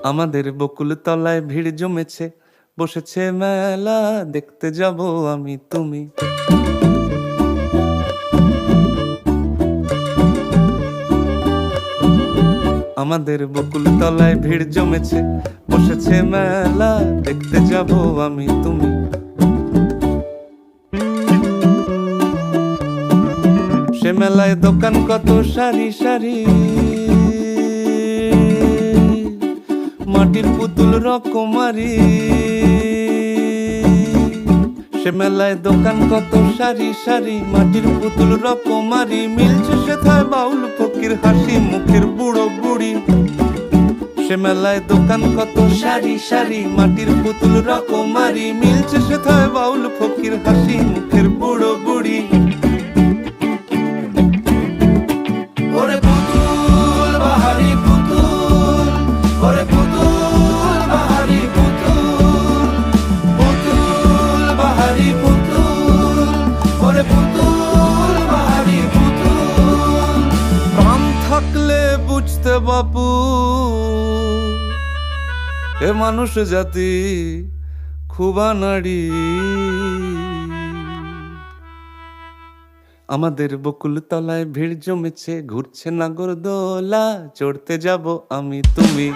আমাদের বকুল তলায় ভিড় জমেছে, বসেছে মেলা, দেখতে যাব আমি তুমি। আমাদের বকুল তলায় ভিড় জমেছে, বসেছে মেলা, দেখতে যাব আমি তুমি। সে মেলায় দোকান কত সারি সারি, মাটির পুতুল রকমারি। সে মেলায় দোকান কত সারি সারি, মাটির পুতুল রকমারি। মিলছে সেথায় বাউল ফকির, হাসি মুখের বুড়ো বুড়ি। সে মেলায় দোকান কত সারি সারি, মাটির পুতুল রকমারি। মিলছে সেথায় বাউল ফকির, হাসি মুখের বুড়ো বুড়ি। ওরে পুতুল বাহারি পুতুল, ওরে পুতুল বাহারি পুতুল, পুতুল বাহারি পুতুল, ওরে পুতুল বাহারি পুতুল। প্রাণ থাকলে বুঝতে বাপু, এ মানুষ জাতি খুব আনাড়ি। আমাদের বকুল তলায় ভিড় জমেছে, ঘুরছে নাগরদোলা, চড়তে যাব আমি তুমি।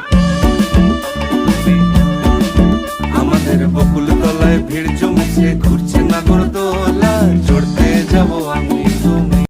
আমাদের বকুল তলায় ভিড় জমেছে, ঘুরছে নাগরদোলা, চড়তে যাব আমি।